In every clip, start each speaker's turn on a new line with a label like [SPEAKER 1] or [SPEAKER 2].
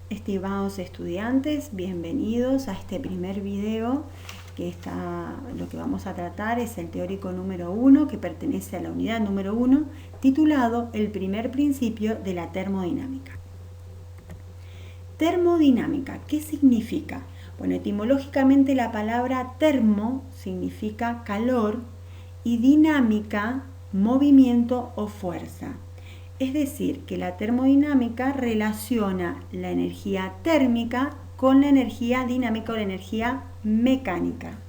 [SPEAKER 1] Estimados estudiantes, bienvenidos a este primer video lo que vamos a tratar es el teórico número 1 que pertenece a la unidad número 1 titulado El primer principio de la termodinámica. Termodinámica, ¿qué significa? Bueno, etimológicamente la palabra termo significa calor y dinámica, movimiento o fuerza. Es decir, que la termodinámica relaciona la energía térmica con la energía dinámica o la energía mecánica.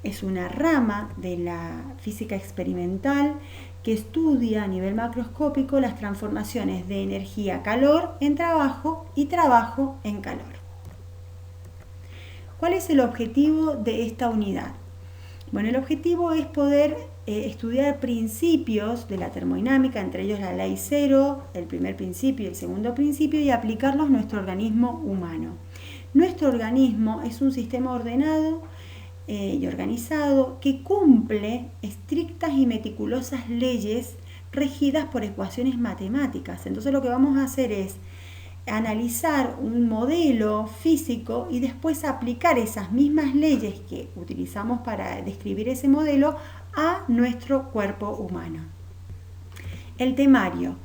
[SPEAKER 1] Es una rama de la física experimental que estudia a nivel macroscópico las transformaciones de energía-calor en trabajo y trabajo en calor. ¿Cuál es el objetivo de esta unidad? Bueno, el objetivo es poder estudiar principios de la termodinámica, entre ellos la ley cero, el primer principio y el segundo principio, y aplicarlos a nuestro organismo humano. Nuestro organismo es un sistema ordenado y organizado que cumple estrictas y meticulosas leyes regidas por ecuaciones matemáticas. Entonces lo que vamos a hacer es analizar un modelo físico y después aplicar esas mismas leyes que utilizamos para describir ese modelo a nuestro cuerpo humano. El temario.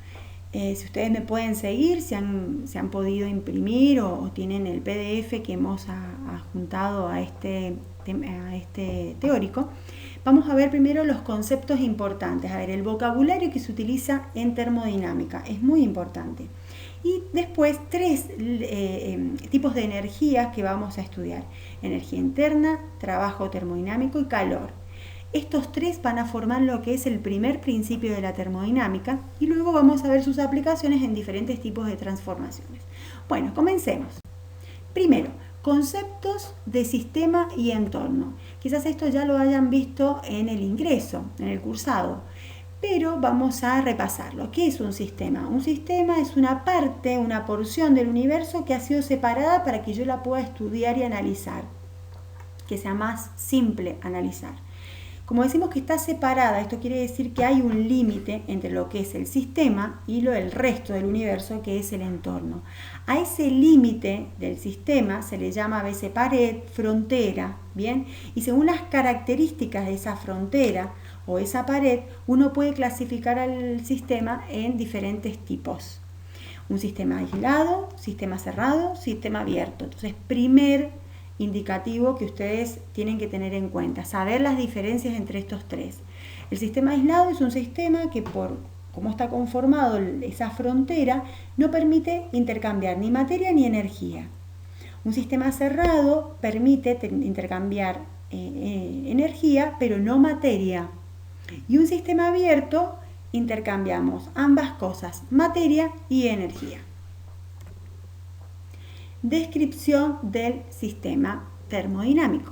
[SPEAKER 1] Si ustedes me pueden seguir, se han podido imprimir o tienen el PDF que hemos adjuntado a este teórico, vamos a ver primero los conceptos importantes. A ver, el vocabulario que se utiliza en termodinámica es muy importante. Y después tres tipos de energías que vamos a estudiar. Energía interna, trabajo termodinámico y calor. Estos tres van a formar lo que es el primer principio de la termodinámica y luego vamos a ver sus aplicaciones en diferentes tipos de transformaciones. Bueno, comencemos. Primero, conceptos de sistema y entorno. Quizás esto ya lo hayan visto en el ingreso, en el cursado, pero vamos a repasarlo. ¿Qué es un sistema? Un sistema es una parte, una porción del universo que ha sido separada para que yo la pueda estudiar y analizar, que sea más simple analizar. Como decimos que está separada, esto quiere decir que hay un límite entre lo que es el sistema y el resto del universo, que es el entorno. A ese límite del sistema se le llama a veces pared, frontera, ¿bien? Y según las características de esa frontera o esa pared, uno puede clasificar al sistema en diferentes tipos. Un sistema aislado, sistema cerrado, sistema abierto. Entonces, primer indicativo que ustedes tienen que tener en cuenta, saber las diferencias entre estos tres. El sistema aislado es un sistema que por cómo está conformado esa frontera no permite intercambiar ni materia ni energía. Un sistema cerrado permite intercambiar energía pero no materia. Y un sistema abierto intercambiamos ambas cosas, materia y energía. Descripción del sistema termodinámico.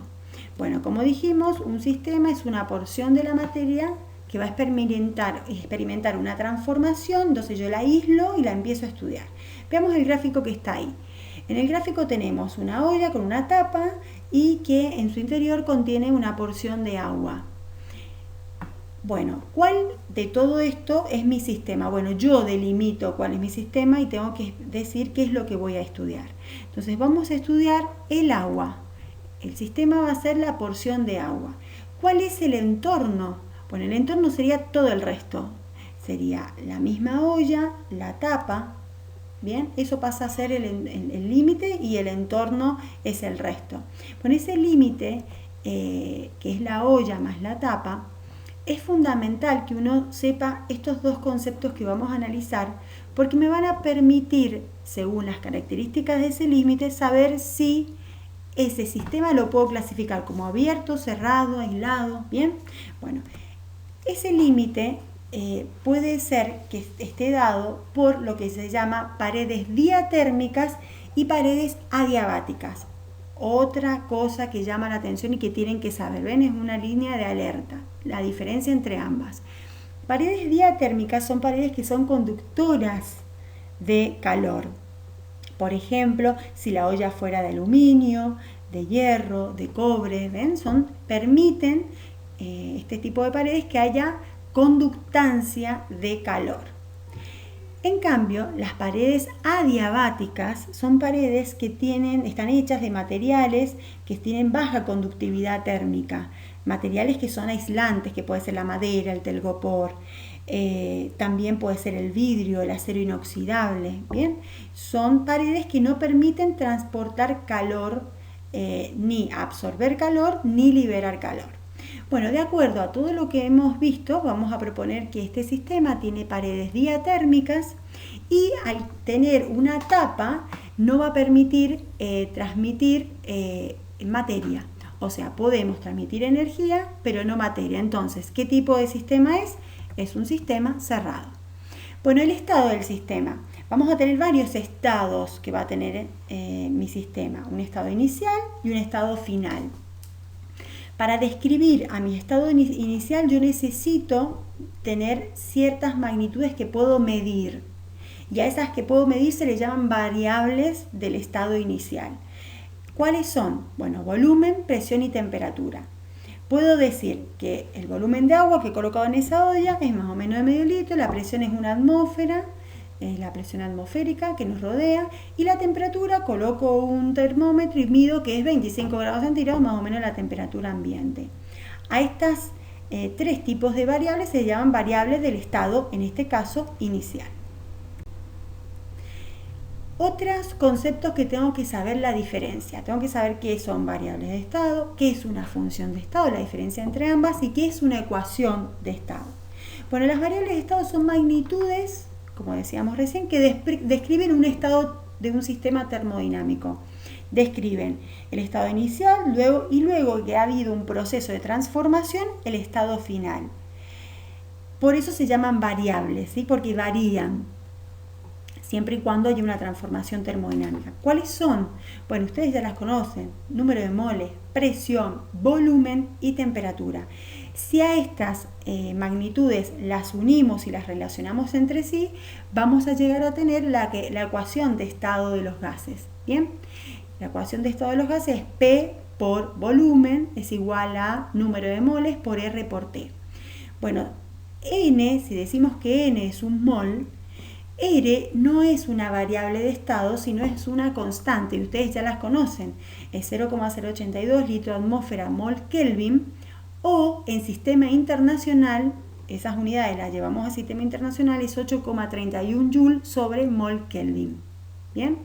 [SPEAKER 1] Bueno, como dijimos, un sistema es una porción de la materia que va a experimentar una transformación, entonces yo la aíslo y la empiezo a estudiar. Veamos el gráfico que está ahí. En el gráfico tenemos una olla con una tapa y que en su interior contiene una porción de agua. Bueno, ¿cuál de todo esto es mi sistema? Bueno, yo delimito cuál es mi sistema y tengo que decir qué es lo que voy a estudiar. Entonces vamos a estudiar el agua. El sistema va a ser la porción de agua. ¿Cuál es el entorno? Bueno, el entorno sería todo el resto. Sería la misma olla, la tapa. Bien, eso pasa a ser el límite y el entorno es el resto. Bueno, ese límite, que es la olla más la tapa, es fundamental que uno sepa estos dos conceptos que vamos a analizar porque me van a permitir, según las características de ese límite, saber si ese sistema lo puedo clasificar como abierto, cerrado, aislado, ¿bien? Bueno, ese límite puede ser que esté dado por lo que se llama paredes diatérmicas y paredes adiabáticas. Otra cosa que llama la atención y que tienen que saber, ¿ven? Es una línea de alerta, la diferencia entre ambas. Paredes diatérmicas son paredes que son conductoras de calor. Por ejemplo, si la olla fuera de aluminio, de hierro, de cobre, ¿ven? Permiten este tipo de paredes que haya conductancia de calor. En cambio, las paredes adiabáticas son paredes que están hechas de materiales que tienen baja conductividad térmica, materiales que son aislantes, que puede ser la madera, el telgopor, también puede ser el vidrio, el acero inoxidable. Bien, son paredes que no permiten transportar calor, ni absorber calor, ni liberar calor. Bueno, de acuerdo a todo lo que hemos visto, vamos a proponer que este sistema tiene paredes diatérmicas y al tener una tapa no va a permitir transmitir materia. O sea, podemos transmitir energía, pero no materia. Entonces, ¿qué tipo de sistema es? Es un sistema cerrado. Bueno, el estado del sistema. Vamos a tener varios estados que va a tener mi sistema. Un estado inicial y un estado final. Para describir a mi estado inicial yo necesito tener ciertas magnitudes que puedo medir. Y a esas que puedo medir se le llaman variables del estado inicial. ¿Cuáles son? Bueno, volumen, presión y temperatura. Puedo decir que el volumen de agua que he colocado en esa olla es más o menos de medio litro, la presión es una atmósfera, es la presión atmosférica que nos rodea, y la temperatura, coloco un termómetro y mido que es 25 grados centígrados, más o menos la temperatura ambiente. A estas tres tipos de variables se llaman variables del estado, en este caso, inicial. Otros conceptos que tengo que saber la diferencia. Tengo que saber qué son variables de estado, qué es una función de estado, la diferencia entre ambas, y qué es una ecuación de estado. Bueno, las variables de estado son magnitudes, como decíamos recién, que describen un estado de un sistema termodinámico. Describen el estado inicial, luego que ha habido un proceso de transformación, el estado final. Por eso se llaman variables, ¿sí? Porque varían, siempre y cuando haya una transformación termodinámica. ¿Cuáles son? Bueno, ustedes ya las conocen: número de moles, presión, volumen y temperatura. Si a estas magnitudes las unimos y las relacionamos entre sí, vamos a llegar a tener la ecuación de estado de los gases. ¿Bien? La ecuación de estado de los gases es P por volumen es igual a número de moles por R por T. Bueno, N, si decimos que N es un mol, R no es una variable de estado, sino es una constante, y ustedes ya las conocen. Es 0,082 litro atmósfera mol Kelvin, o en sistema internacional, esas unidades las llevamos al sistema internacional, es 8,31 joule sobre mol Kelvin. ¿Bien?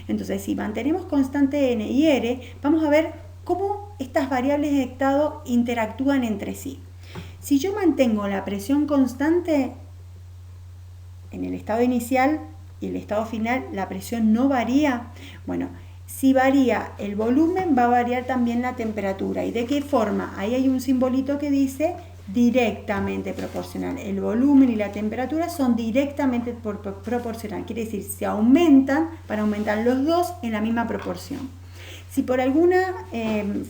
[SPEAKER 1] Entonces, si mantenemos constante N y R, vamos a ver cómo estas variables de estado interactúan entre sí. Si yo mantengo la presión constante, en el estado inicial y el estado final la presión no varía. Bueno, si varía el volumen, va a variar también la temperatura. ¿Y de qué forma? Ahí hay un simbolito que dice directamente proporcional. El volumen y la temperatura son directamente proporcional. Quiere decir, se aumentan para aumentar los dos en la misma proporción. Si por alguna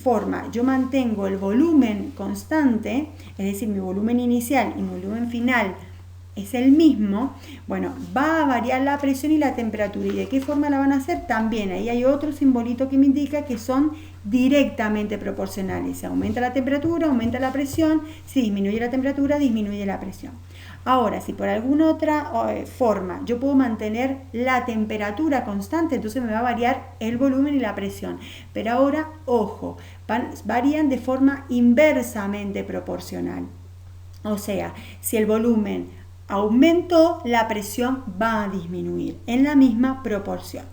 [SPEAKER 1] forma yo mantengo el volumen constante, es decir, mi volumen inicial y mi volumen final es el mismo, bueno, va a variar la presión y la temperatura. ¿Y de qué forma la van a hacer? También ahí hay otro simbolito que me indica que son directamente proporcionales. Si aumenta la temperatura, aumenta la presión. Si disminuye la temperatura, disminuye la presión. Ahora, si por alguna otra forma yo puedo mantener la temperatura constante, entonces me va a variar el volumen y la presión. Pero ahora, ojo, varían de forma inversamente proporcional. O sea, si el volumen aumentó, la presión va a disminuir en la misma proporción.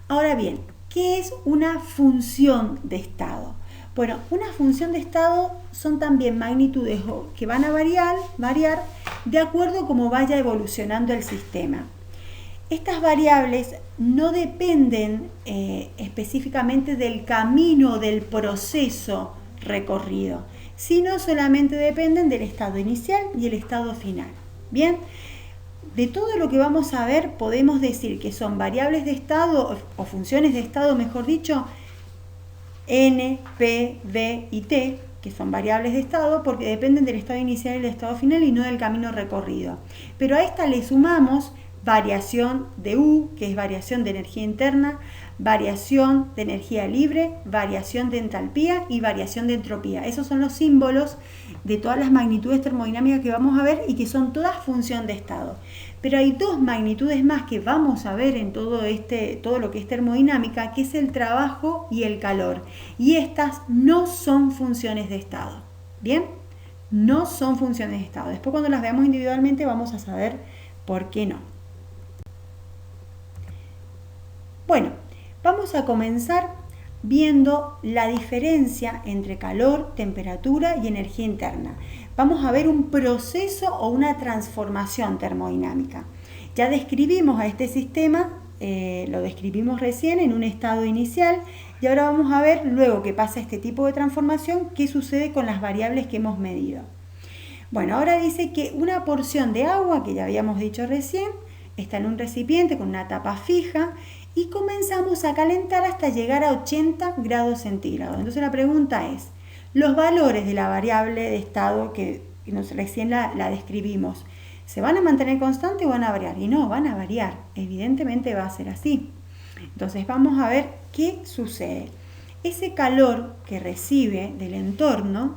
[SPEAKER 1] Ahora bien, ¿qué es una función de estado? Bueno, una función de estado son también magnitudes que van a variar de acuerdo a cómo vaya evolucionando el sistema. Estas variables no dependen específicamente del camino del proceso recorrido, sino solamente dependen del estado inicial y el estado final. Bien, de todo lo que vamos a ver podemos decir que son variables de estado o funciones de estado, mejor dicho, N, P, V y T, que son variables de estado porque dependen del estado inicial y el estado final y no del camino recorrido. Pero a esta le sumamos variación de U, que es variación de energía interna, variación de energía libre, variación de entalpía y variación de entropía. Esos son los símbolos de todas las magnitudes termodinámicas que vamos a ver y que son todas función de estado. Pero hay dos magnitudes más que vamos a ver en todo lo que es termodinámica, que es el trabajo y el calor. Y estas no son funciones de estado. ¿Bien? No son funciones de estado. Después cuando las veamos individualmente vamos a saber por qué no. Bueno, vamos a comenzar viendo la diferencia entre calor, temperatura y energía interna. Vamos a ver un proceso o una transformación termodinámica. Ya describimos a este sistema, lo describimos recién en un estado inicial y ahora vamos a ver luego que pasa este tipo de transformación qué sucede con las variables que hemos medido. Bueno, ahora dice que una porción de agua, que ya habíamos dicho recién, está en un recipiente con una tapa fija y comenzamos a calentar hasta llegar a 80 grados centígrados. Entonces la pregunta es, los valores de la variable de estado que recién la describimos, ¿se van a mantener constantes o van a variar? Y no, van a variar, evidentemente va a ser así. Entonces vamos a ver qué sucede. Ese calor que recibe del entorno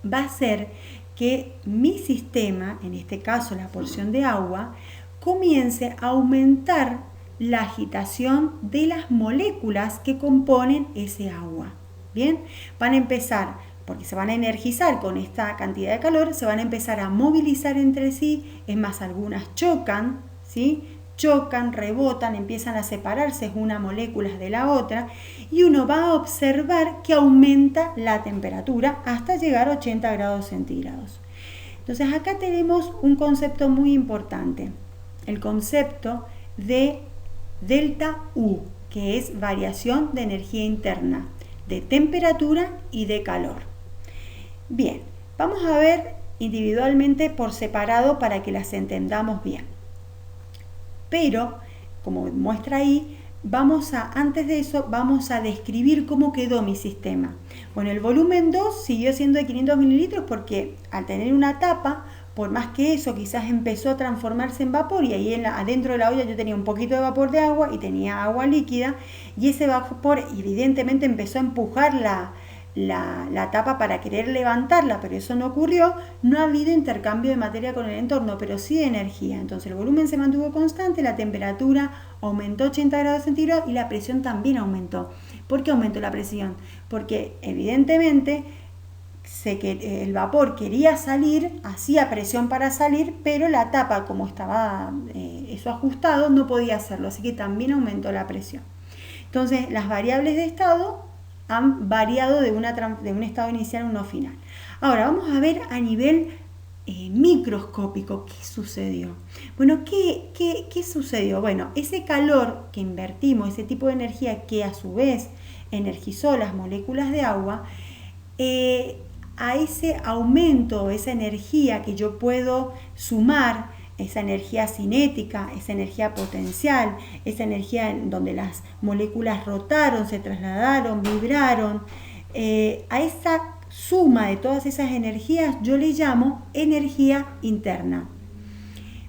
[SPEAKER 1] va a hacer que mi sistema, en este caso la porción de agua, comience a aumentar la agitación de las moléculas que componen ese agua. Bien, van a empezar, porque se van a energizar con esta cantidad de calor, se van a empezar a movilizar entre sí, es más, algunas chocan, ¿sí? Chocan, rebotan, empiezan a separarse una molécula de la otra y uno va a observar que aumenta la temperatura hasta llegar a 80 grados centígrados. Entonces acá tenemos un concepto muy importante, el concepto de delta U, que es variación de energía interna, de temperatura y de calor. Bien, vamos a ver individualmente por separado para que las entendamos bien. Pero, como muestra ahí, antes de eso, vamos a describir cómo quedó mi sistema. Bueno, el volumen 2 siguió siendo de 500 mililitros porque al tener una tapa, por más que eso quizás empezó a transformarse en vapor y ahí adentro de la olla yo tenía un poquito de vapor de agua y tenía agua líquida y ese vapor evidentemente empezó a empujar la tapa para querer levantarla, pero eso no ocurrió, no ha habido intercambio de materia con el entorno, pero sí de energía. Entonces el volumen se mantuvo constante, la temperatura aumentó 80 grados centígrados y la presión también aumentó. ¿Por qué aumentó la presión? Porque evidentemente el vapor quería salir, hacía presión para salir, pero la tapa, como estaba eso ajustado, no podía hacerlo, así que también aumentó la presión. Entonces las variables de estado han variado de un estado inicial a uno final. Ahora vamos a ver a nivel microscópico qué sucedió. Bueno, ¿qué sucedió? Bueno, ese calor que invertimos, ese tipo de energía que a su vez energizó las moléculas de agua, a ese aumento, esa energía que yo puedo sumar, esa energía cinética, esa energía potencial, esa energía en donde las moléculas rotaron, se trasladaron, vibraron, a esa suma de todas esas energías yo le llamo energía interna.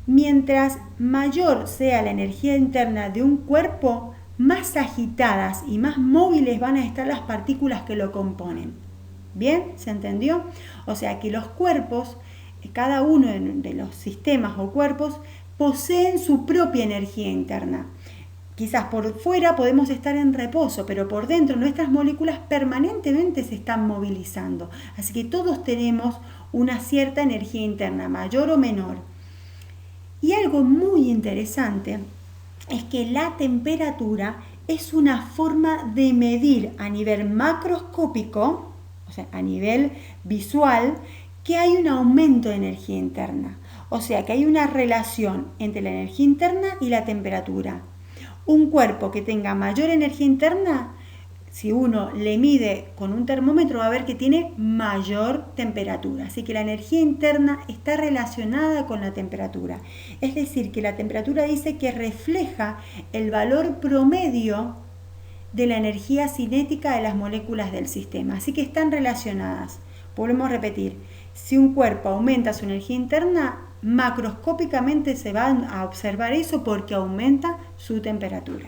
[SPEAKER 1] Mientras mayor sea la energía interna de un cuerpo, más agitadas y más móviles van a estar las partículas que lo componen. ¿Bien? ¿Se entendió? O sea que los cuerpos, cada uno de los sistemas o cuerpos, poseen su propia energía interna. Quizás por fuera podemos estar en reposo, pero por dentro nuestras moléculas permanentemente se están movilizando. Así que todos tenemos una cierta energía interna, mayor o menor. Y algo muy interesante es que la temperatura es una forma de medir a nivel macroscópico, o sea, a nivel visual, que hay un aumento de energía interna. O sea, que hay una relación entre la energía interna y la temperatura. Un cuerpo que tenga mayor energía interna, si uno le mide con un termómetro, va a ver que tiene mayor temperatura. Así que la energía interna está relacionada con la temperatura. Es decir, que la temperatura dice que refleja el valor promedio de la energía cinética de las moléculas del sistema. Así que están relacionadas. Volvemos a repetir. Si un cuerpo aumenta su energía interna, macroscópicamente se va a observar eso porque aumenta su temperatura.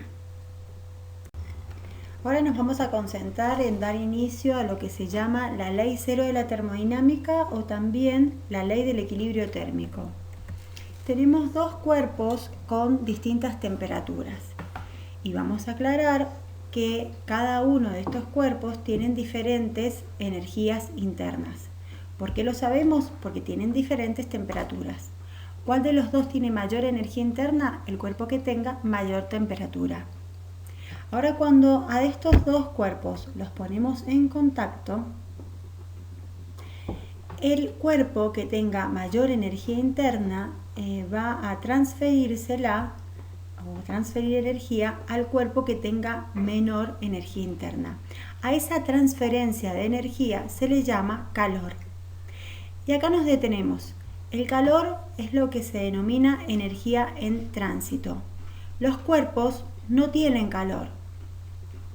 [SPEAKER 1] Ahora nos vamos a concentrar en dar inicio a lo que se llama la ley cero de la termodinámica o también la ley del equilibrio térmico. Tenemos dos cuerpos con distintas temperaturas y vamos a aclarar que cada uno de estos cuerpos tienen diferentes energías internas. ¿Por qué lo sabemos? Porque tienen diferentes temperaturas. ¿Cuál de los dos tiene mayor energía interna? El cuerpo que tenga mayor temperatura. Ahora, cuando a estos dos cuerpos los ponemos en contacto, el cuerpo que tenga mayor energía interna va a transferir energía al cuerpo que tenga menor energía interna. A esa transferencia de energía se le llama calor. Y acá nos detenemos. El calor es lo que se denomina energía en tránsito. Los cuerpos no tienen calor,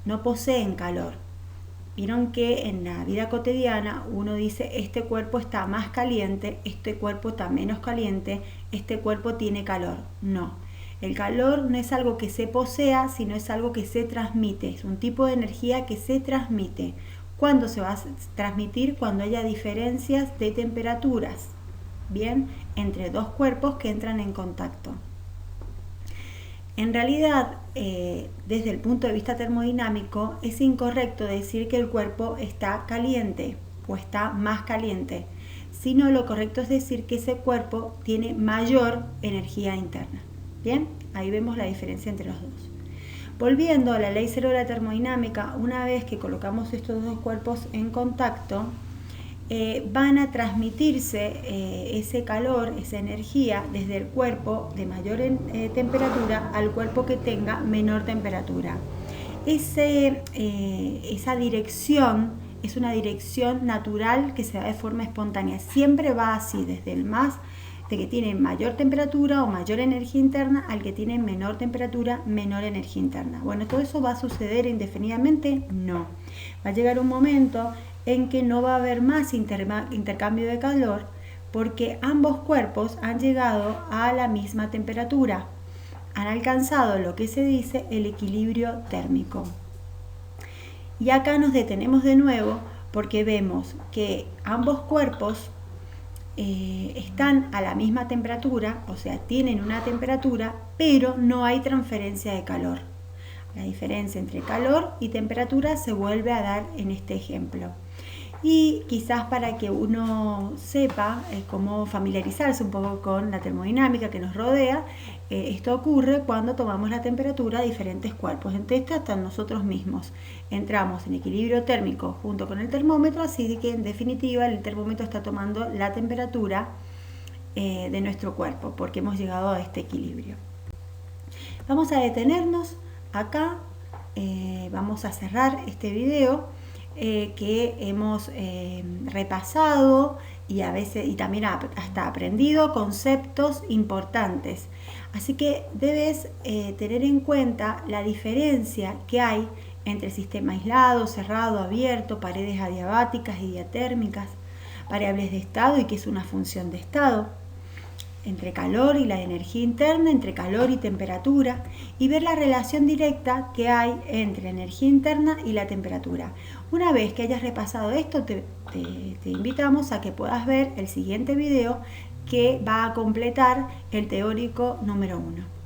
[SPEAKER 1] no poseen calor. Vieron que en la vida cotidiana uno dice este cuerpo está más caliente, este cuerpo está menos caliente, este cuerpo tiene calor. No, el calor no es algo que se posea, sino es algo que se transmite, es un tipo de energía que se transmite. ¿Cuándo se va a transmitir? Cuando haya diferencias de temperaturas, bien, entre dos cuerpos que entran en contacto. En realidad, desde el punto de vista termodinámico, es incorrecto decir que el cuerpo está caliente o está más caliente, sino lo correcto es decir que ese cuerpo tiene mayor energía interna. Bien, ahí vemos la diferencia entre los dos. Volviendo a la ley cero de la termodinámica, una vez que colocamos estos dos cuerpos en contacto, van a transmitirse ese calor, esa energía, desde el cuerpo de mayor temperatura al cuerpo que tenga menor temperatura. Esa dirección es una dirección natural que se da de forma espontánea. Siempre va así, desde el más de que tiene mayor temperatura o mayor energía interna al que tiene menor temperatura, menor energía interna. Bueno, ¿todo eso va a suceder indefinidamente? No. Va a llegar un momento en que no va a haber más intercambio de calor porque ambos cuerpos han llegado a la misma temperatura, han alcanzado lo que se dice el equilibrio térmico. Y acá nos detenemos de nuevo porque vemos que ambos cuerpos están a la misma temperatura, o sea, tienen una temperatura, pero no hay transferencia de calor. La diferencia entre calor y temperatura se vuelve a dar en este ejemplo. Y quizás para que uno sepa cómo familiarizarse un poco con la termodinámica que nos rodea, esto ocurre cuando tomamos la temperatura de diferentes cuerpos, entre estos hasta nosotros mismos. Entramos en equilibrio térmico junto con el termómetro, así que en definitiva el termómetro está tomando la temperatura de nuestro cuerpo, porque hemos llegado a este equilibrio. Vamos a detenernos acá, vamos a cerrar este video. Que hemos repasado y a veces y también hasta aprendido conceptos importantes. Así que debes tener en cuenta la diferencia que hay entre sistema aislado, cerrado, abierto, paredes adiabáticas y diatérmicas, variables de estado y que es una función de estado, entre calor y la energía interna, entre calor y temperatura, y ver la relación directa que hay entre la energía interna y la temperatura. Una vez que hayas repasado esto, te invitamos a que puedas ver el siguiente video que va a completar el teórico número 1.